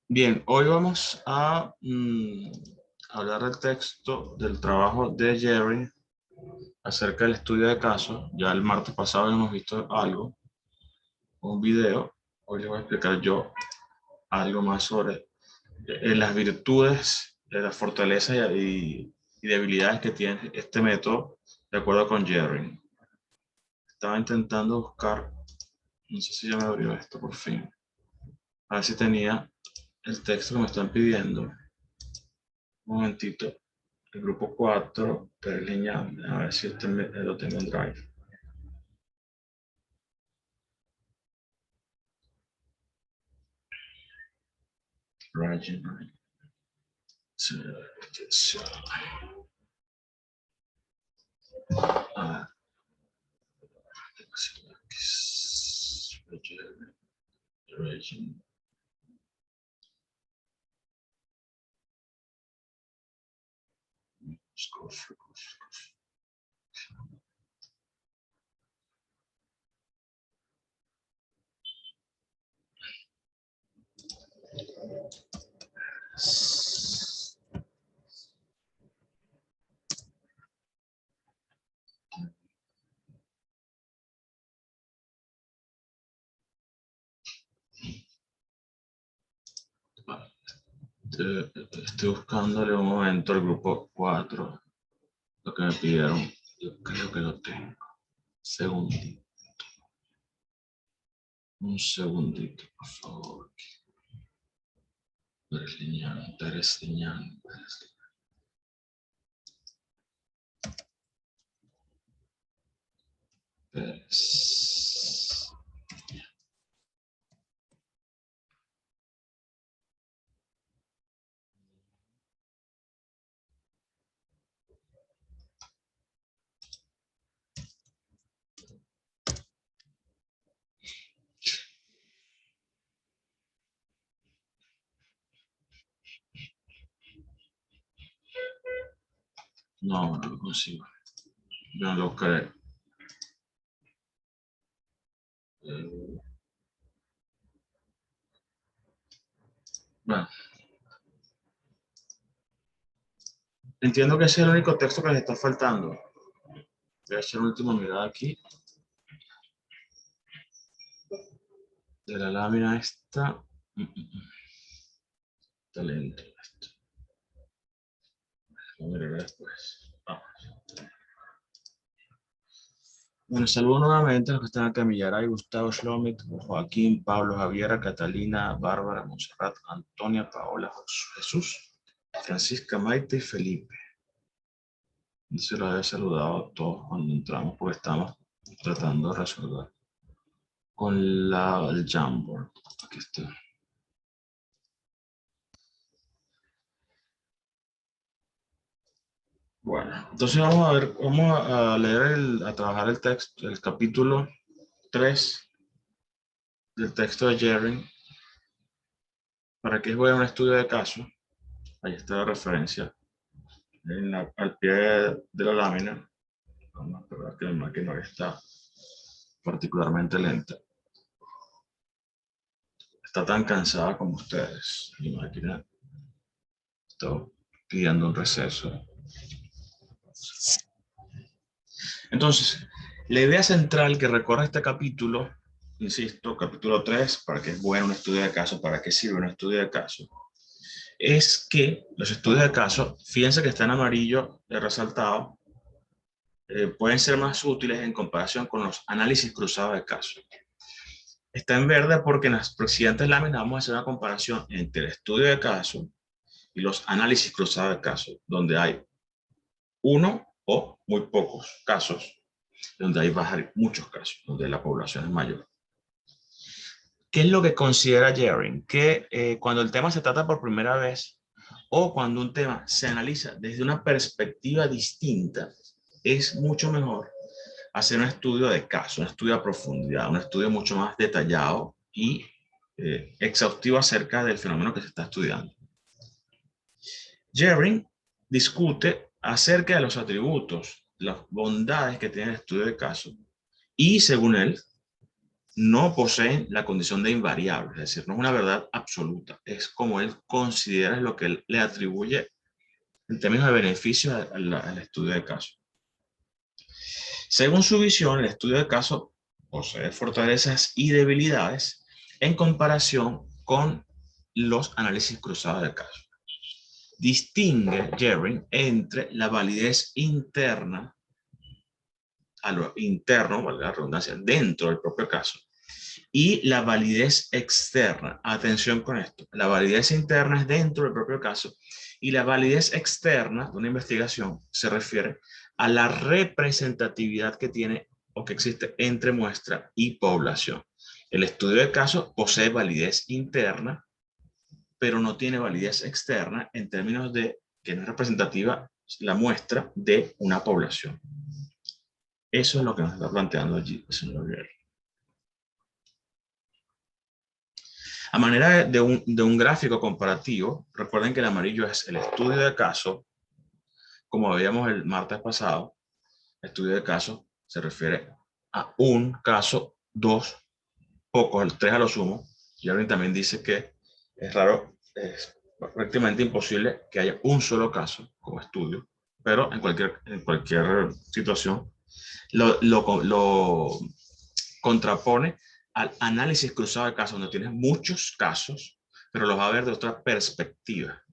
Bien, hoy vamos a hablar del texto del trabajo de Jerry acerca del estudio de casos. Ya el martes pasado hemos visto algo, un video. Hoy les voy a explicar yo algo más sobre las virtudes, las fortalezas y debilidades que tiene este método de acuerdo con Jerry. Estaba intentando buscar, no sé si ya me abrió esto por fin, a ver si tenía el texto que me están pidiendo. Un momentito. El grupo 4, pero es lineal. A ver si lo tengo en Drive. Raging. Ah, Raging. Estoy buscándole un momento al grupo 4, lo que me pidieron. Yo creo que lo tengo. Segundito. Un segundito, por favor. Eres lineal, eres lineal, eres lineal. No, no lo consigo. Yo no lo creo. Bueno, entiendo que ese es el único texto que les está faltando. Voy a hacer una última mirada aquí de la lámina esta. Está lento esto. Vamos a mirar después. Vamos. Bueno, saludo nuevamente a los que están acá: Millaray, Gustavo, Shlomit, Joaquín, Pablo, Javiera, Catalina, Bárbara, Monserrat, Antonia, Paola, Jesús, Francisca, Maite y Felipe. Se los había saludado a todos cuando entramos porque estamos tratando de resolver con el Jamboard. Aquí está. Bueno, entonces vamos a ver, vamos a leer, a trabajar el texto, el capítulo 3 del texto de Jerry. ¿Para qué es bueno un estudio de caso? Ahí está la referencia al pie de la lámina. Vamos a esperar que la máquina está particularmente lenta. Está tan cansada como ustedes. Mi máquina está pidiendo un receso. Entonces, la idea central que recorre este capítulo, insisto, capítulo 3, para qué es bueno un estudio de caso, para qué sirve un estudio de caso, es que los estudios de caso, fíjense que está en amarillo resaltado, pueden ser más útiles en comparación con los análisis cruzados de casos. Está en verde porque en las siguientes láminas vamos a hacer una comparación entre el estudio de caso y los análisis cruzados de casos, donde hay uno o muy pocos casos, donde hay muchos casos, donde la población es mayor. ¿Qué es lo que considera Jerry? Que cuando el tema se trata por primera vez o cuando un tema se analiza desde una perspectiva distinta, es mucho mejor hacer un estudio de caso, un estudio a profundidad, un estudio mucho más detallado y exhaustivo acerca del fenómeno que se está estudiando. Jerry discute acerca de los atributos, las bondades que tiene el estudio de caso y, según él, no poseen la condición de invariable, es decir, no es una verdad absoluta, es como él considera, es lo que él le atribuye en términos de beneficio al estudio de caso. Según su visión, el estudio de caso posee fortalezas y debilidades en comparación con los análisis cruzados de caso. Distingue Jerry entre la validez interna, a lo interno, valga la redundancia, dentro del propio caso, y la validez externa. Atención con esto. La validez interna es dentro del propio caso y la validez externa de una investigación se refiere a la representatividad que tiene o que existe entre muestra y población. El estudio de caso posee validez interna, pero no tiene validez externa en términos de que no es representativa la muestra de una población. Eso es lo que nos está planteando allí el señor Guerrero. A manera de un gráfico comparativo, recuerden que el amarillo es el estudio de caso. Como veíamos el martes pasado, el estudio de caso se refiere a un caso, dos, pocos, tres a lo sumo. Jerry también dice que es raro, es prácticamente imposible que haya un solo caso como estudio, pero en cualquier situación lo contrapone al análisis cruzado de casos, donde tienes muchos casos, pero los va a ver de otra perspectiva.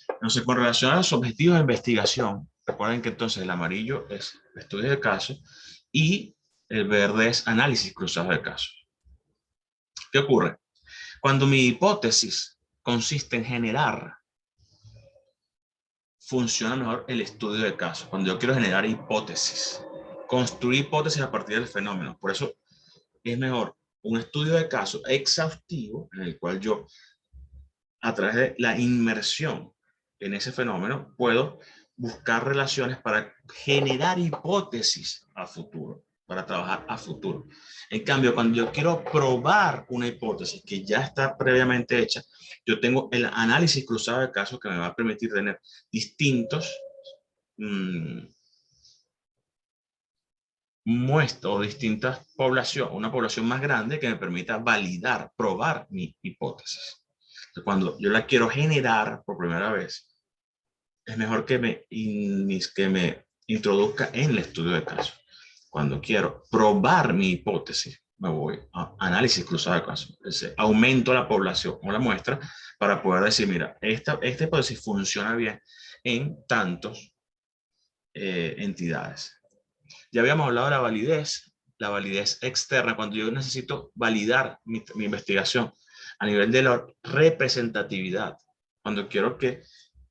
Entonces, con relación a los objetivos de investigación, recuerden que entonces el amarillo es estudio de casos y el verde es análisis cruzado de casos. ¿Qué ocurre? Cuando mi hipótesis consiste en generar, funciona mejor el estudio de casos. Cuando yo quiero generar hipótesis, construir hipótesis a partir del fenómeno. Por eso es mejor un estudio de caso exhaustivo en el cual yo, a través de la inmersión en ese fenómeno, puedo buscar relaciones para generar hipótesis a futuro, para trabajar a futuro. En cambio, cuando yo quiero probar una hipótesis que ya está previamente hecha, yo tengo el análisis cruzado de casos que me va a permitir tener distintos muestra o distintas poblaciones, una población más grande que me permita validar, probar mi hipótesis. Entonces, cuando yo la quiero generar por primera vez, es mejor que me introduzca en el estudio de caso. Cuando quiero probar mi hipótesis, me voy a análisis cruzado de casos. Aumento la población o la muestra para poder decir, mira, esta hipótesis funciona bien en tantos entidades. Ya habíamos hablado de la validez externa, cuando yo necesito validar mi investigación a nivel de la representatividad, cuando quiero que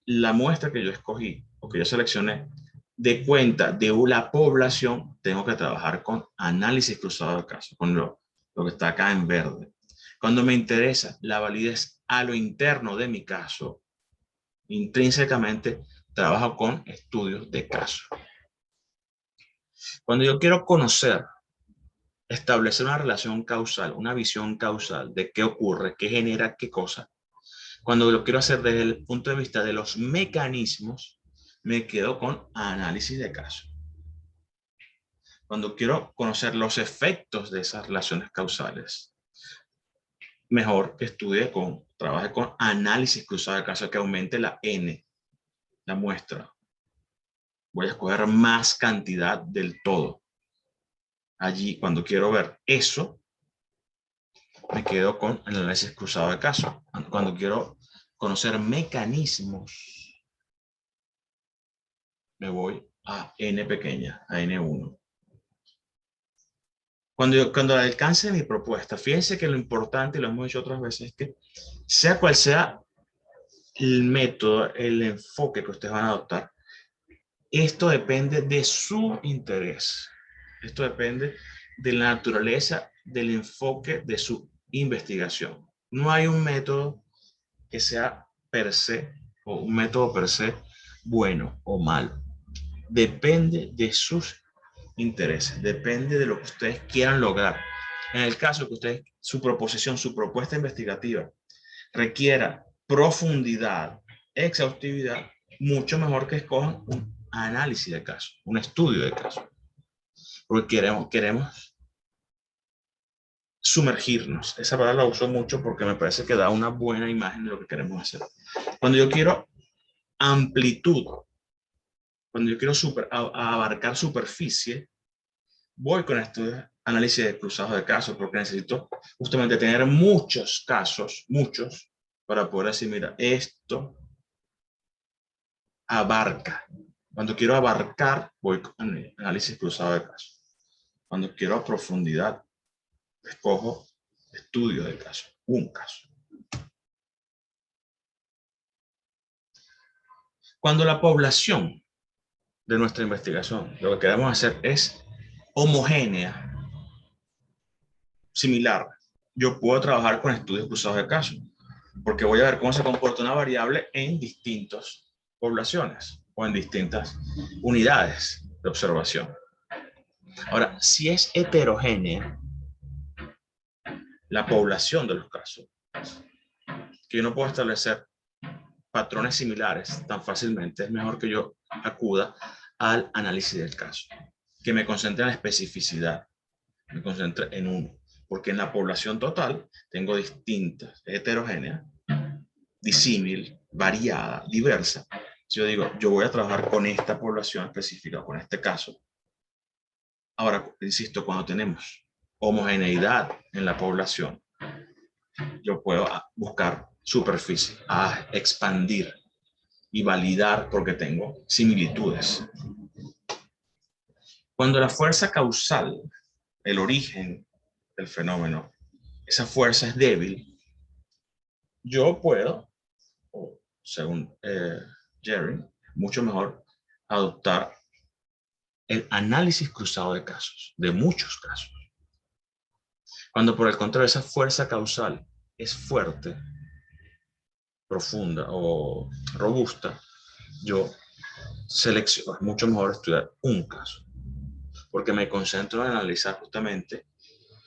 la muestra que yo escogí o que yo seleccioné dé cuenta de la población, tengo que trabajar con análisis cruzado de casos, con lo que está acá en verde. Cuando me interesa la validez a lo interno de mi caso, intrínsecamente trabajo con estudios de caso. Cuando yo quiero conocer, establecer una relación causal, una visión causal de qué ocurre, qué genera qué cosa, cuando lo quiero hacer desde el punto de vista de los mecanismos, me quedo con análisis de caso. Cuando quiero conocer los efectos de esas relaciones causales, mejor que trabaje con análisis cruzado de caso, que aumente la N, la muestra. Voy a escoger más cantidad del todo. Allí, cuando quiero ver eso, me quedo con el análisis cruzado de caso. Cuando quiero conocer mecanismos, me voy a N pequeña, a N1. Cuando alcance mi propuesta, fíjense que lo importante, y lo hemos dicho otras veces, es que sea cual sea el método, el enfoque que ustedes van a adoptar, esto depende de su interés. Esto depende de la naturaleza del enfoque de su investigación. No hay un método que sea per se, o un método per se bueno o malo. Depende de sus intereses, depende de lo que ustedes quieran lograr. En el caso que ustedes, su proposición, su propuesta investigativa requiera profundidad, exhaustividad, mucho mejor que escojan un análisis de caso, un estudio de caso. Porque queremos sumergirnos. Esa palabra la uso mucho porque me parece que da una buena imagen de lo que queremos hacer. Cuando yo quiero amplitud, cuando yo quiero abarcar superficie, voy con este análisis de cruzados de casos porque necesito justamente tener muchos casos, muchos, para poder decir, mira, esto abarca. Cuando quiero abarcar, voy con análisis cruzado de casos. Cuando quiero a profundidad, escojo estudio de caso, un caso. Cuando la población de nuestra investigación, lo que queremos hacer es homogénea, similar, yo puedo trabajar con estudios cruzados de casos, porque voy a ver cómo se comporta una variable en distintas poblaciones o en distintas unidades de observación. Ahora, si es heterogénea la población de los casos, que yo no puedo establecer patrones similares tan fácilmente, es mejor que yo acuda al análisis del caso, que me concentre en la especificidad, me concentre en uno, porque en la población total tengo distintas, heterogéneas, disímil, variada, diversa. Si yo digo, yo voy a trabajar con esta población específica, con este caso. Ahora, insisto, cuando tenemos homogeneidad en la población, yo puedo buscar superficie, expandir y validar porque tengo similitudes. Cuando la fuerza causal, el origen del fenómeno, esa fuerza es débil, yo puedo, según Jerry, mucho mejor adoptar el análisis cruzado de casos, de muchos casos. Cuando por el contrario esa fuerza causal es fuerte, profunda o robusta, yo selecciono, es mucho mejor estudiar un caso, porque me concentro en analizar justamente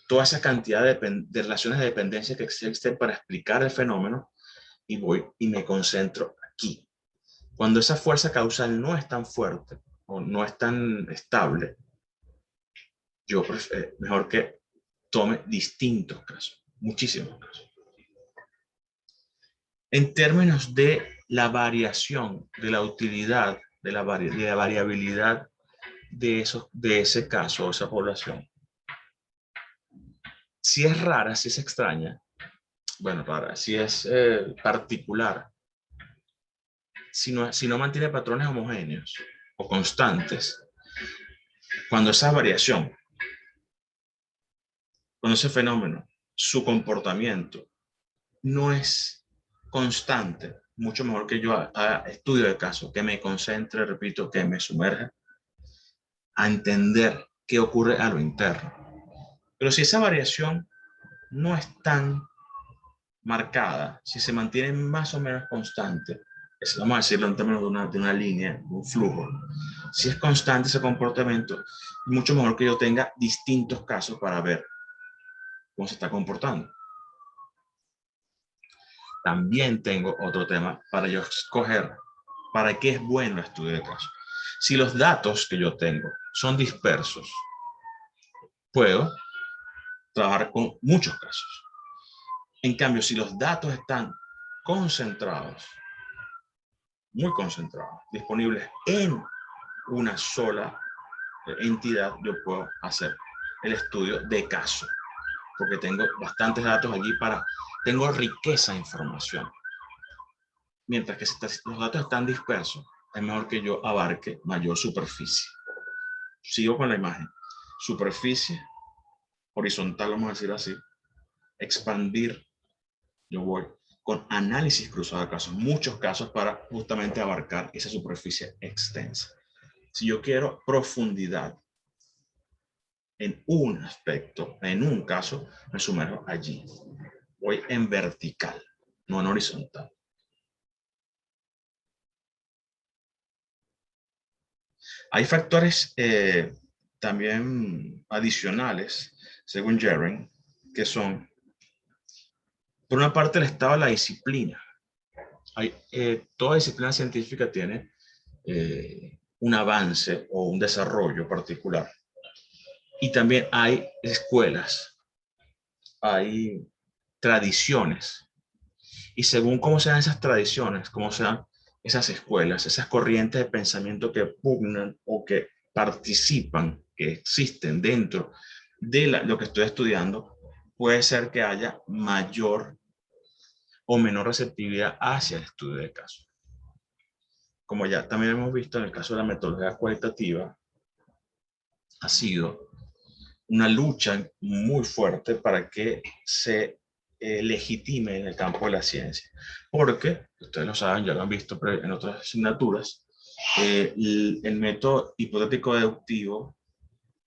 toda esa cantidad de relaciones de dependencia que existen para explicar el fenómeno y voy y me concentro aquí. Cuando esa fuerza causal no es tan fuerte o no es tan estable, yo prefiero, mejor que tome distintos casos, muchísimos casos. En términos de la variación, de la utilidad, de la variabilidad de ese caso o esa población, si es rara, si es extraña, bueno, rara, si es particular, si no mantiene patrones homogéneos o constantes, cuando esa variación, cuando ese fenómeno, su comportamiento no es constante, mucho mejor que yo haga estudio de caso, que me concentre, repito, que me sumerja a entender qué ocurre a lo interno. Pero si esa variación no es tan marcada, si se mantiene más o menos constante, vamos a decirlo en términos de una línea, un flujo, si es constante ese comportamiento, mucho mejor que yo tenga distintos casos para ver cómo se está comportando. También tengo otro tema para yo escoger para qué es bueno el estudio de casos. Si los datos que yo tengo son dispersos, puedo trabajar con muchos casos. En cambio, si los datos están concentrados, muy concentrados, disponibles en una sola entidad, yo puedo hacer el estudio de caso, porque tengo bastantes datos allí tengo riqueza de información. Mientras que si los datos están dispersos, es mejor que yo abarque mayor superficie. Sigo con la imagen. Superficie, horizontal, vamos a decir así. Expandir, yo voy con análisis cruzado de casos, muchos casos para justamente abarcar esa superficie extensa. Si yo quiero profundidad en un aspecto, en un caso, me sumerjo allí. Voy en vertical, no en horizontal. Hay factores también adicionales, según Jeren, que son, por una parte, el estado de la disciplina. Toda disciplina científica tiene un avance o un desarrollo particular. Y también hay escuelas hay tradiciones. Y según cómo sean esas tradiciones, cómo sean esas escuelas, esas corrientes de pensamiento que pugnan o que participan, que existen dentro de lo que estoy estudiando, puede ser que haya mayor o menor receptividad hacia el estudio de casos. Como ya también hemos visto en el caso de la metodología cualitativa, ha sido una lucha muy fuerte para que se legitime en el campo de la ciencia. Porque, ustedes lo saben, ya lo han visto en otras asignaturas, el método hipotético deductivo,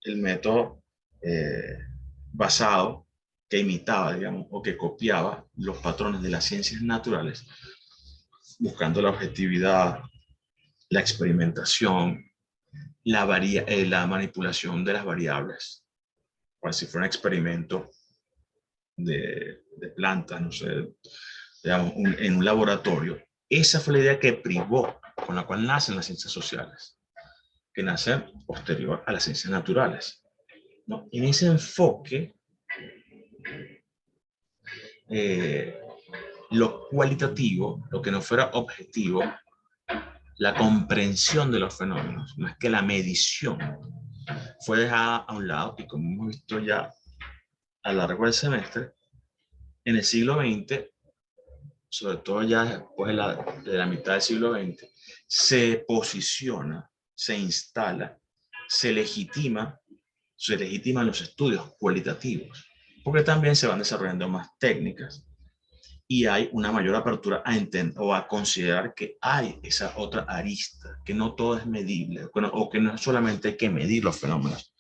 el método eh, basado que imitaba, digamos, o que copiaba los patrones de las ciencias naturales, buscando la objetividad, la experimentación, la manipulación de las variables, como si fuera un experimento de plantas, no sé, digamos, en un laboratorio. Esa fue la idea que privó, con la cual nacen las ciencias sociales, que nacen posterior a las ciencias naturales, ¿no? En ese enfoque, eh, lo cualitativo, lo que no fuera objetivo, la comprensión de los fenómenos, más que la medición, fue dejada a un lado y como hemos visto ya a lo largo del semestre, en el siglo XX, sobre todo ya después de la mitad del siglo XX, se posiciona, se instala, se legitima, se legitiman los estudios cualitativos, porque también se van desarrollando más técnicas y hay una mayor apertura a entender o a considerar que hay esa otra arista, que no todo es medible, o que no solamente hay que medir los fenómenos,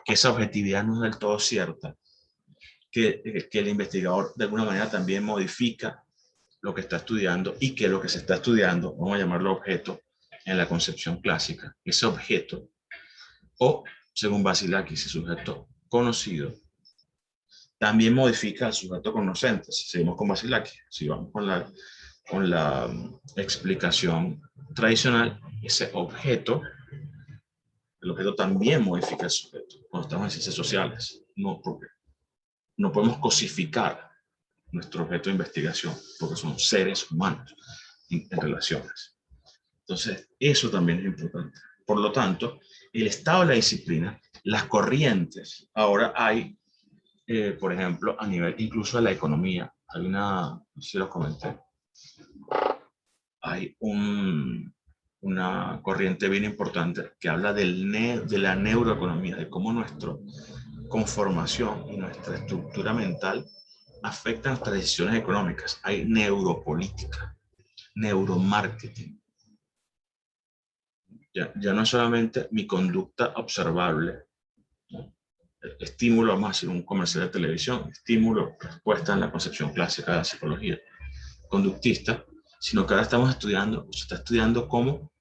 que esa objetividad no es del todo cierta, que el investigador de alguna manera también modifica lo que está estudiando y que lo que se está estudiando, vamos a llamarlo objeto en la concepción clásica, ese objeto, o según Vasilakis, ese sujeto conocido, también modifica al sujeto conocente. Si seguimos con Vasilakis, si vamos con la explicación tradicional, ese objeto, el objeto también modifica al sujeto. Cuando estamos en ciencias sociales, no, porque no podemos cosificar nuestro objeto de investigación, porque son seres humanos en relaciones. Entonces, eso también es importante. Por lo tanto, el estado de la disciplina, las corrientes, ahora hay, por ejemplo, a nivel incluso de la economía, hay una, no sé si lo comenté, hay una corriente bien importante que habla de la neuroeconomía, de cómo nuestra conformación y nuestra estructura mental afectan nuestras decisiones económicas. Hay neuropolítica, neuromarketing. Ya no es solamente mi conducta observable, ¿no? Estímulo, vamos a hacer un comercial de televisión, estímulo, respuesta en la concepción clásica de la psicología conductista, sino que ahora estamos estudiando, se está estudiando cómo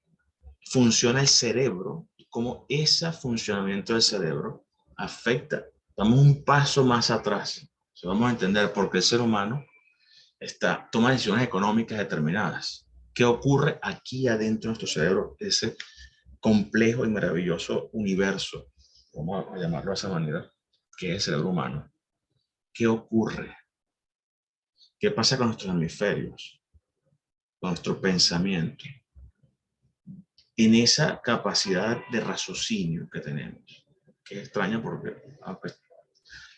funciona el cerebro y cómo ese funcionamiento del cerebro afecta. Damos un paso más atrás. O sea, vamos a entender por qué el ser humano toma decisiones económicas determinadas. ¿Qué ocurre aquí adentro de nuestro cerebro? Ese complejo y maravilloso universo, vamos a llamarlo de esa manera, que es el cerebro humano. ¿Qué ocurre? ¿Qué pasa con nuestros hemisferios? Con nuestro pensamiento, en esa capacidad de raciocinio que tenemos, que es extraña porque pues,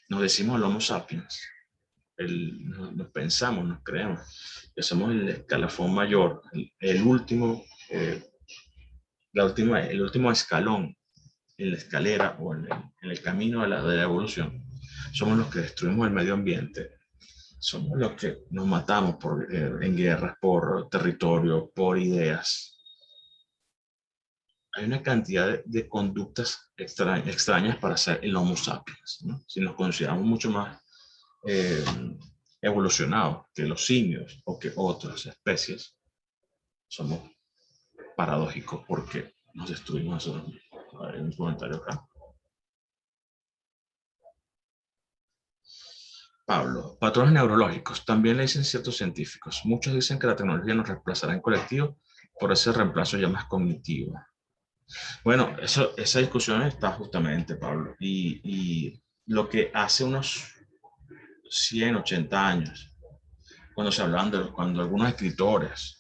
nos decimos el Homo sapiens, nos pensamos, nos creemos, que somos el escalafón mayor, el último, el último escalón en la escalera o en el camino de la evolución. Somos los que destruimos el medio ambiente, somos los que nos matamos en guerras por territorio, por ideas. Hay una cantidad de conductas extrañas para ser el Homo sapiens, ¿no? Si nos consideramos mucho más eh, evolucionados que los simios o que otras especies, somos paradójicos porque nos destruimos nosotros mismos. Hay un comentario acá. Pablo, patrones neurológicos. También le dicen ciertos científicos. Muchos dicen que la tecnología nos reemplazará en colectivo, por ese reemplazo ya más cognitivo. Bueno, esa discusión está justamente, Pablo, y lo que hace 100, 80 años, cuando se hablaban cuando algunos escritores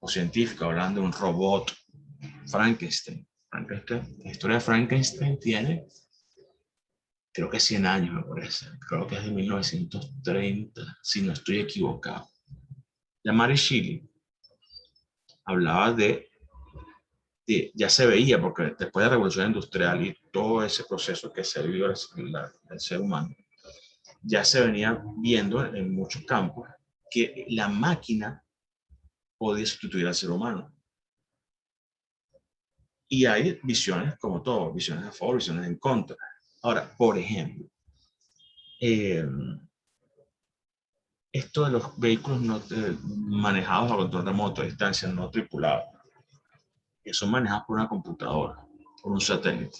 o científicos hablaban de un robot, Frankenstein. La historia de Frankenstein tiene, creo que 100 años, me parece. Creo que es de 1930, si no estoy equivocado. La Mary Shelley hablaba ya se veía, porque después de la Revolución Industrial y todo ese proceso que se vivió el ser humano, ya se venía viendo en muchos campos que la máquina podía sustituir al ser humano. Y hay visiones, como todo, visiones a favor, visiones en contra. Ahora, por ejemplo, eh, esto de los vehículos manejados a control remoto a distancia, no tripulados, que son manejados por una computadora, por un satélite.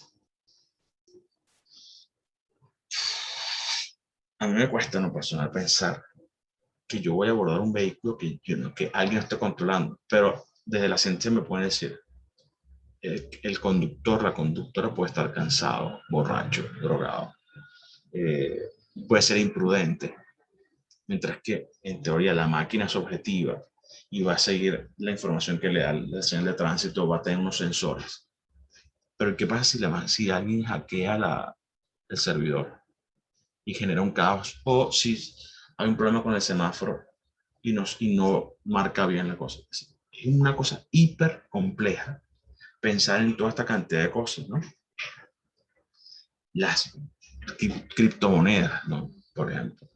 A mí me cuesta en lo personal pensar que yo voy a abordar un vehículo que alguien esté controlando, pero desde la ciencia me pueden decir, el conductor, la conductora puede estar cansado, borracho, drogado, eh, puede ser imprudente, mientras que en teoría la máquina es objetiva y va a seguir la información que le da la señal de tránsito, va a tener unos sensores. Pero ¿qué pasa si alguien hackea el servidor y genera un caos? O si hay un problema con el semáforo y no marca bien la cosa. Es una cosa hiper compleja pensar en toda esta cantidad de cosas, ¿no? Las criptomonedas, ¿no? Por ejemplo.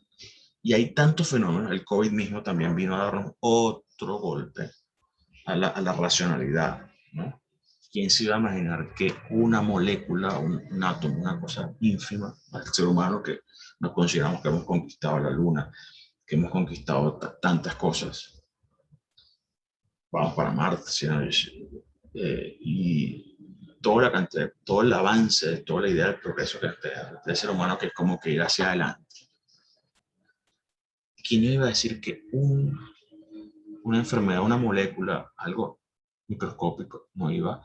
Y hay tantos fenómenos, el COVID mismo también vino a darnos otro golpe a la racionalidad, ¿no? ¿Quién se iba a imaginar que una molécula, un átomo, una cosa ínfima al ser humano que nos consideramos que hemos conquistado la luna, que hemos conquistado tantas cosas, vamos para Marte, ¿sí? Y toda la cantidad, todo el avance, toda la idea del progreso del ser humano, que es como que ir hacia adelante. ¿Quién iba a decir que una enfermedad, una molécula, algo microscópico, no iba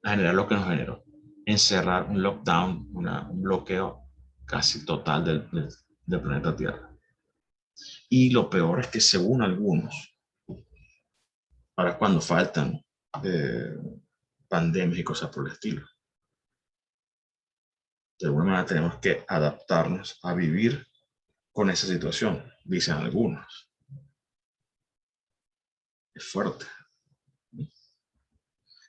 a generar lo que nos generó? Encerrar un lockdown, un bloqueo casi total del planeta Tierra. Y lo peor es que según algunos, para cuando faltan eh, pandemias y cosas por el estilo, de alguna manera tenemos que adaptarnos a vivir con esa situación, dicen algunos. Es fuerte.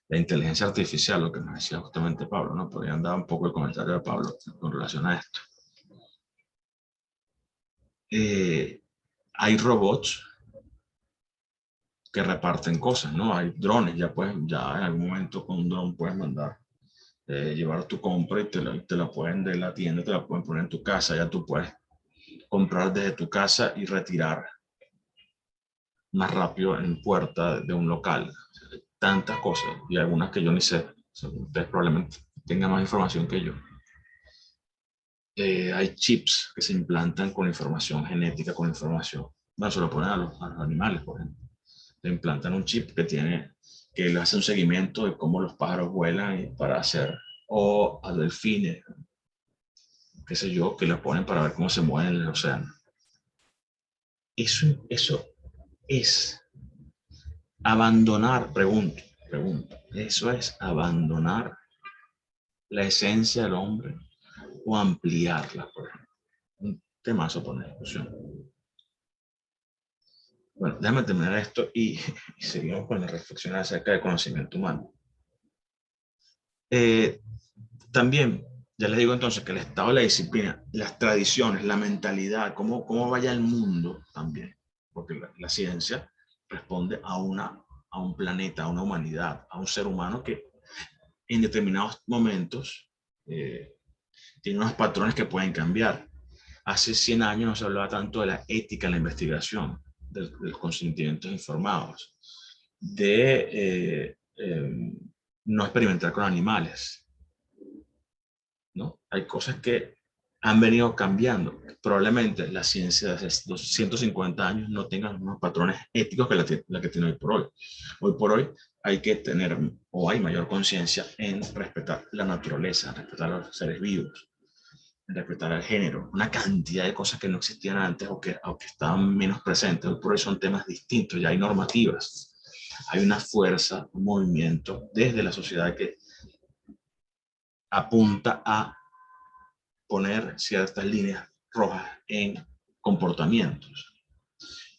La inteligencia artificial, lo que nos decía justamente Pablo, ¿no? Podrían dar un poco el comentario de Pablo con relación a esto. Hay robots que reparten cosas, ¿no? Hay drones, ya en algún momento con un dron puedes mandar, llevar tu compra y te la pueden de la tienda, te la pueden poner en tu casa, ya tú puedes comprar desde tu casa y retirar más rápido en puerta de un local. Tantas cosas y algunas que yo ni sé. O sea, ustedes probablemente tengan más información que yo. Hay chips que se implantan con información genética, con información. Bueno, se lo ponen a los animales, por ejemplo. Le implantan un chip que le hace un seguimiento de cómo los pájaros vuelan para hacer, o a delfines, qué sé yo, que le ponen para ver cómo se mueven en el océano. Eso es abandonar, pregunto, eso es abandonar la esencia del hombre o ampliarla, por ejemplo. Un temazo por la discusión. Bueno, déjame terminar esto y seguimos con la reflexión acerca del conocimiento humano. También, ya les digo entonces que el estado de la disciplina, las tradiciones, la mentalidad, cómo vaya el mundo también, porque la ciencia responde a un planeta, a una humanidad, a un ser humano que en determinados momentos tiene unos patrones que pueden cambiar. Hace 100 años no se hablaba tanto de la ética en la investigación, de los consentimientos informados, de no experimentar con animales, ¿no? Hay cosas que han venido cambiando. Probablemente la ciencia de hace 250 años no tenga los mismos patrones éticos que la que tiene hoy por hoy. Hoy por hoy hay que tener, o hay mayor conciencia en respetar la naturaleza, respetar a los seres vivos. en respetar al género, una cantidad de cosas que no existían antes o que estaban menos presentes. Por eso son temas distintos, ya hay normativas. Hay una fuerza, un movimiento desde la sociedad que apunta a poner ciertas líneas rojas en comportamientos.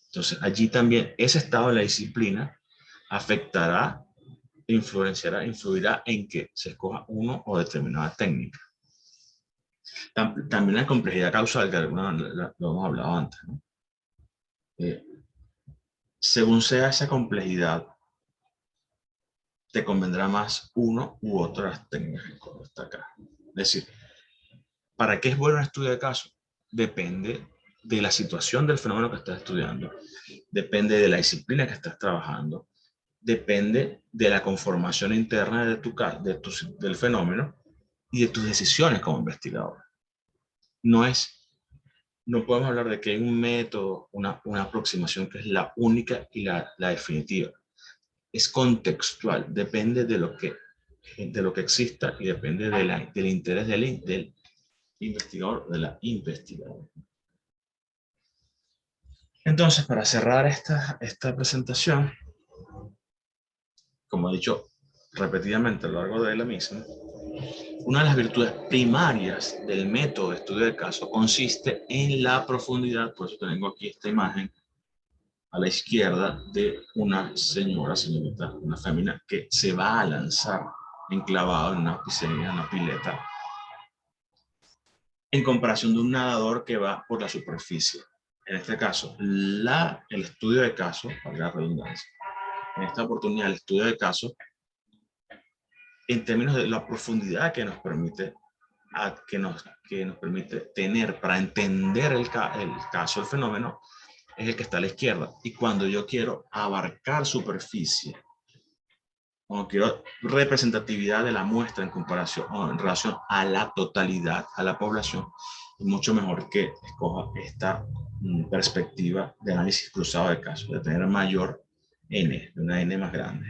Entonces, allí también ese estado de la disciplina afectará, influirá en que se escoja uno o determinada técnica. También la complejidad causal, que lo hemos hablado antes, ¿no? Según sea esa complejidad, te convendrá más uno u otra técnica que está acá. Es decir, ¿para qué es bueno un estudio de caso? Depende de la situación del fenómeno que estás estudiando, depende de la disciplina que estás trabajando, depende de la conformación interna del fenómeno y de tus decisiones como investigador. No podemos hablar de que hay un método, una aproximación que es la única y la definitiva. Es contextual, depende de lo que exista y depende del interés del investigador o de la investigadora. Entonces, para cerrar esta presentación, como he dicho repetidamente a lo largo de la misma, una de las virtudes primarias del método de estudio de caso consiste en la profundidad. Por eso tengo aquí esta imagen a la izquierda de una señorita, una fémina que se va a lanzar enclavado en una piscina, en una pileta, en comparación de un nadador que va por la superficie. En este caso, el estudio de caso, para la redundancia, en esta oportunidad el estudio de caso, en términos de la profundidad que nos permite, tener para entender el caso, el fenómeno, es el que está a la izquierda. Y cuando yo quiero abarcar superficie, cuando quiero representatividad de la muestra en comparación o en relación a la totalidad, a la población, es mucho mejor que escoja esta perspectiva de análisis cruzado de casos, de tener mayor N, de una N más grande.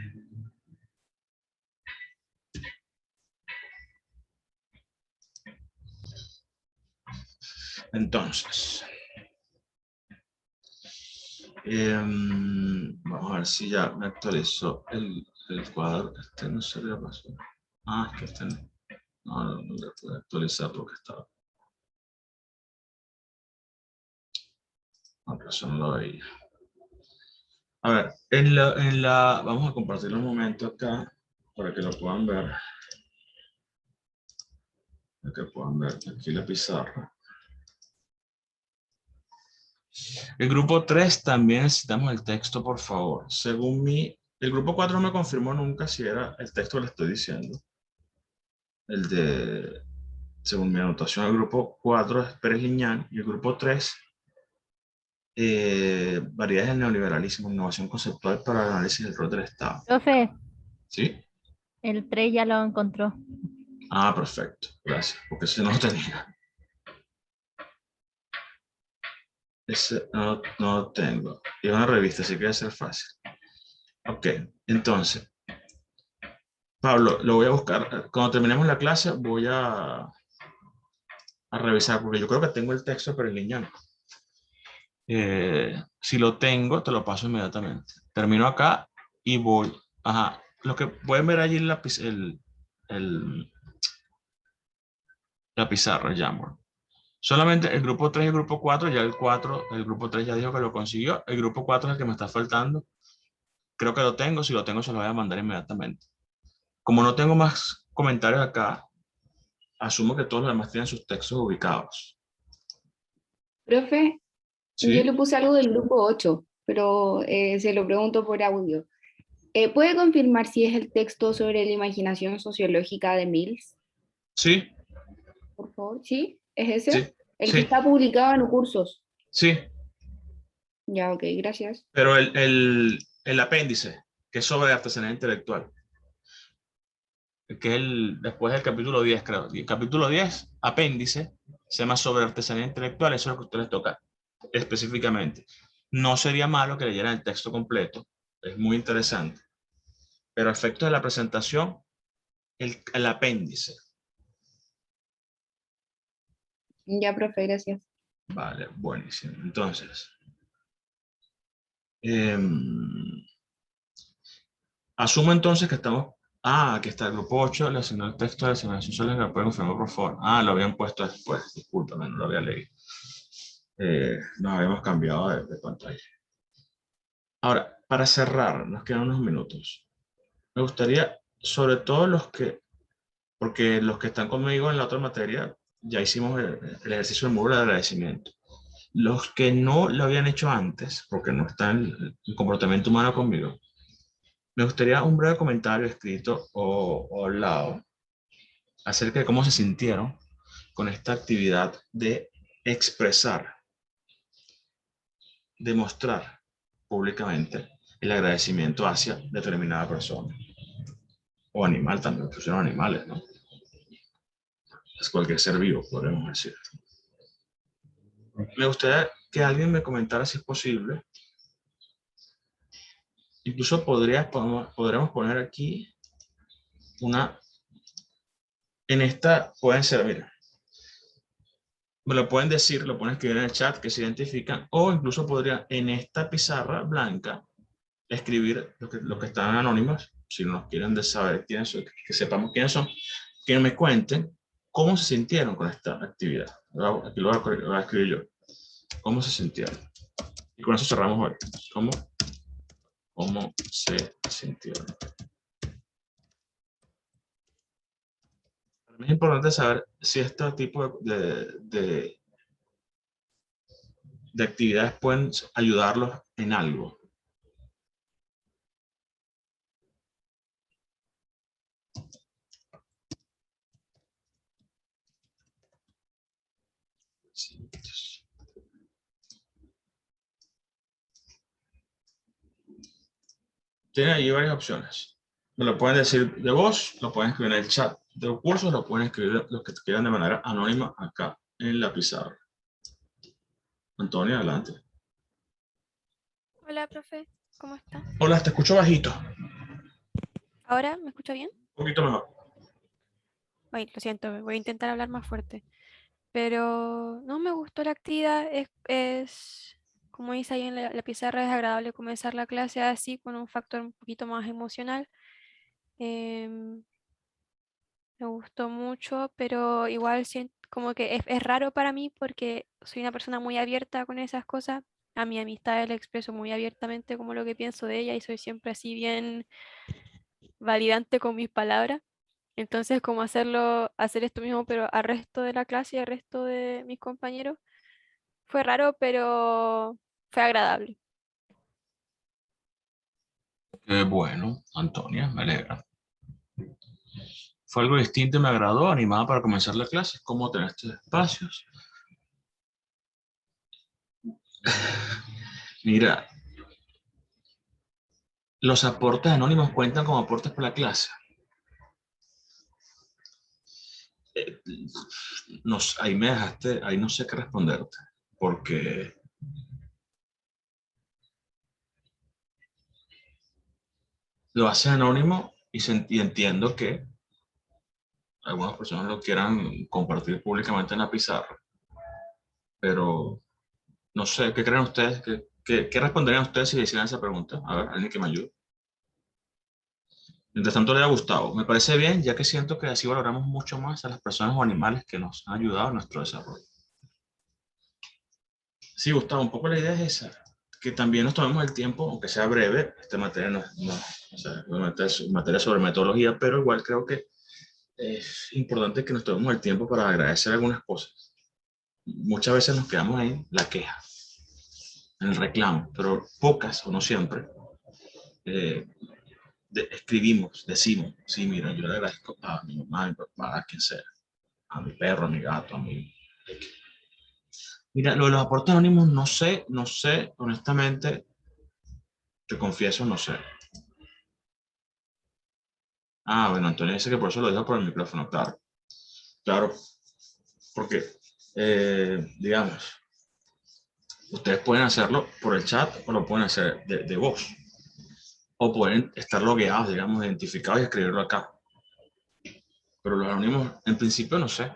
Entonces, vamos a ver si ya me actualizó el cuadro. Este no se le pasó. Es que este no le pude actualizar porque estaba. Por eso no lo veía. A ver, vamos a compartir un momento acá para que lo puedan ver. Para que puedan ver aquí la pizarra. El grupo 3 también necesitamos el texto, por favor. Según mí, el grupo 4 no me confirmó nunca si era el texto que le estoy diciendo. Según mi anotación, el grupo 4 es Pérez Liñán y el grupo 3, variedades del neoliberalismo, innovación conceptual para el análisis del rol del Estado. Profe, ¿Sí? el 3 ya lo encontró. Perfecto. Gracias, porque ese no lo tenía. Ese no lo tengo. Y es una revista, así que va a ser fácil. Ok, entonces, Pablo, lo voy a buscar. Cuando terminemos la clase, voy a revisar, porque yo creo que tengo el texto, pero en línea. Si lo tengo, te lo paso inmediatamente. Termino acá y voy. Ajá. Lo que pueden ver allí en la pizarra, Jamboard. Solamente el grupo 3 y el grupo 4, ya el grupo 3 ya dijo que lo consiguió. El grupo 4 es el que me está faltando. Creo que lo tengo. Si lo tengo, se lo voy a mandar inmediatamente. Como no tengo más comentarios acá, asumo que todos los demás tienen sus textos ubicados. Profe, yo le ¿Sí? puse algo del grupo 8, pero se lo pregunto por audio. ¿Puede confirmar si es el texto sobre la imaginación sociológica de Mills? Sí, Por favor, ¿sí? ¿Es sí, ese? El que sí, está publicado en cursos. sí. Ya, ok, gracias. Pero el apéndice, que es sobre artesanía intelectual, que es después del capítulo 10, creo. El capítulo 10, apéndice, se llama sobre artesanía intelectual. Eso es lo que a ustedes toca específicamente. No sería malo que leyeran el texto completo. Es muy interesante. Pero a efectos de la presentación, el apéndice. Ya, profe, gracias. Vale, buenísimo. Entonces, em, asumo entonces que estamos... Ah, aquí está el grupo 8, le asignó el texto de asignación social que puede confirmar por favor. Ah, lo habían puesto después, discúlpame, no lo había leído. Nos habíamos cambiado de pantalla. Ahora, para cerrar, nos quedan unos minutos. Me gustaría, sobre todo porque los que están conmigo en la otra materia, ya hicimos el ejercicio del muro de agradecimiento. Los que no lo habían hecho antes, porque no están el comportamiento humano conmigo, me gustaría un breve comentario escrito o hablado acerca de cómo se sintieron con esta actividad de expresar, demostrar públicamente el agradecimiento hacia determinada persona o animal, también pusieron animales, ¿no? Es cualquier ser vivo, podríamos decir. Me gustaría que alguien me comentara si es posible. Incluso podríamos poner aquí una, en esta pueden ser, mira, me lo pueden decir, lo pueden escribir en el chat que se identifican, o incluso podría en esta pizarra blanca escribir lo que están anónimos, si no quieren de saber quiénes son, que sepamos quiénes son, que me cuenten cómo se sintieron con esta actividad. Aquí lo voy a escribir yo. ¿Cómo se sintieron? Y con eso cerramos hoy. ¿Cómo se sintieron? Para mí es importante saber si este tipo de actividades pueden ayudarlos en algo. Tienen ahí varias opciones. Me lo pueden decir de voz, lo pueden escribir en el chat de cursos, lo pueden escribir los que quieran de manera anónima acá en la pizarra. Antonio, adelante. Hola, profe, ¿cómo está? Hola, te escucho bajito. ¿Ahora me escucha bien? Un poquito mejor. Ay, lo siento, voy a intentar hablar más fuerte. Pero no me gustó la actividad, como dice ahí en la pizarra, es agradable comenzar la clase así, con un factor un poquito más emocional. Em, Me gustó mucho, pero igual como que es raro para mí porque soy una persona muy abierta con esas cosas. A mi amistad le expreso muy abiertamente como lo que pienso de ella y soy siempre así bien validante con mis palabras. Entonces, como hacer esto mismo, pero al resto de la clase y al resto de mis compañeros, fue raro, pero fue agradable. Qué bueno, Antonia, me alegra. Fue algo distinto y me agradó, animada para comenzar la clase. ¿Cómo tener estos espacios? Mira, los aportes anónimos cuentan como aportes para la clase. Eh, ahí me dejaste, ahí no sé qué responderte, porque lo hace anónimo y entiendo que algunas personas lo quieran compartir públicamente en la pizarra, pero no sé, ¿qué creen ustedes? ¿Qué responderían ustedes si le hicieran esa pregunta? A ver, alguien que me ayude. Mientras tanto, le ha gustado. Me parece bien, ya que siento que así valoramos mucho más a las personas o animales que nos han ayudado en nuestro desarrollo. Sí, Gustavo, un poco la idea es esa, que también nos tomemos el tiempo, aunque sea breve, esta materia o sea, obviamente es materia sobre metodología, pero igual creo que es importante que nos tomemos el tiempo para agradecer algunas cosas. Muchas veces nos quedamos en la queja, en el reclamo, pero pocas, o no siempre, eh, escribimos, decimos, sí, mira, yo le agradezco a mi mamá, a mi papá, a quien sea, a mi perro, a mi gato, a mi... Mira, lo de los aportes anónimos no sé, honestamente, te confieso, no sé. Ah, bueno, Antonio dice que por eso lo dijo por el micrófono, claro. Claro, porque, digamos, ustedes pueden hacerlo por el chat o lo pueden hacer de voz. O pueden estar logueados, digamos, identificados y escribirlo acá. Pero los anónimos, en principio, no sé.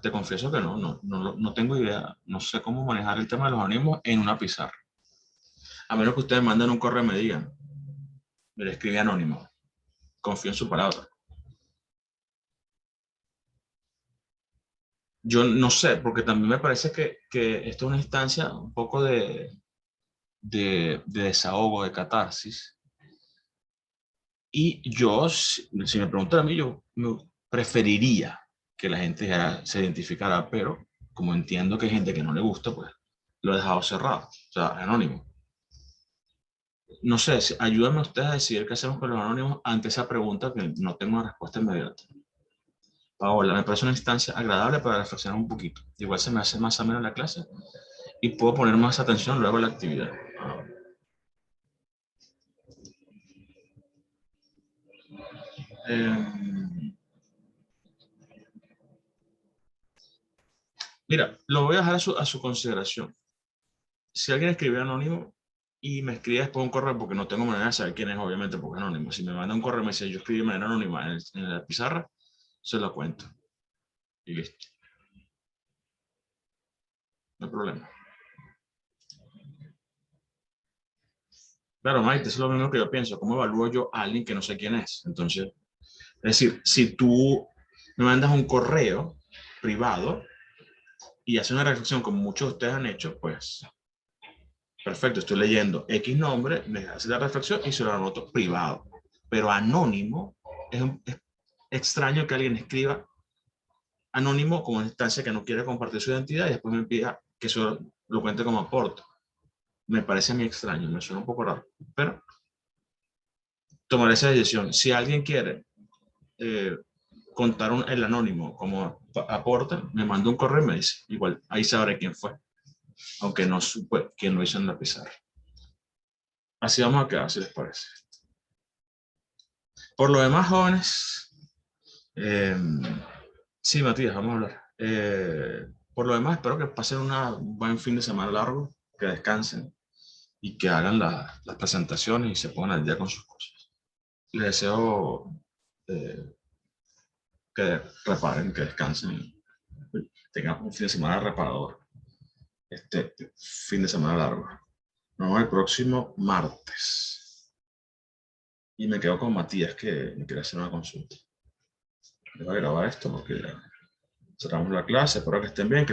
te confieso que no tengo idea. No sé cómo manejar el tema de los anónimos en una pizarra. A menos que ustedes manden un correo y me digan, me le escribí anónimo. Confío en su palabra. Yo no sé, porque también me parece que esto es una instancia un poco de desahogo, de catarsis. Y yo, si me preguntan a mí, yo preferiría que la gente se identificara, pero como entiendo que hay gente que no le gusta, pues lo he dejado cerrado, o sea, anónimo. No sé, ayúdenme ustedes a decidir qué hacemos con los anónimos ante esa pregunta que no tengo una respuesta inmediata. Paola, me parece una instancia agradable para reflexionar un poquito. Igual se me hace más amena la clase y puedo poner más atención luego a la actividad. Mira, lo voy a dejar a su consideración. Si alguien escribe anónimo y me escribe después un correo, porque no tengo manera de saber quién es, obviamente, porque es anónimo. Si me manda un correo y me dice, yo escribí de manera anónima en la pizarra, se lo cuento. Y listo. No hay problema. Claro, Maite, eso es lo mismo que yo pienso. ¿Cómo evalúo yo a alguien que no sé quién es? Entonces, es decir, si tú me mandas un correo privado y haces una reflexión como muchos de ustedes han hecho, pues perfecto, estoy leyendo X nombre, me hace la reflexión y se lo anoto privado. Pero anónimo, es extraño que alguien escriba anónimo como una instancia que no quiere compartir su identidad y después me pida que eso lo cuente como aporte. Me parece a mí extraño, me suena un poco raro, pero tomaré esa decisión. Si alguien quiere contar el anónimo como aporte, me manda un correo y me dice, igual, ahí sabré quién fue, aunque no supe quién lo hizo en la pizarra. Así vamos a quedar, si les parece. Por lo demás, jóvenes, sí, Matías, vamos a hablar. Por lo demás, espero que pasen un buen fin de semana largo, que descansen y que hagan las presentaciones y se pongan al día con sus cosas. Les deseo que reparen, que descansen, tengan un fin de semana reparador, este fin de semana largo. Nos vemos el próximo martes. Y me quedo con Matías, que me quiere hacer una consulta. Voy a grabar esto porque ya cerramos la clase. Espero que estén bien.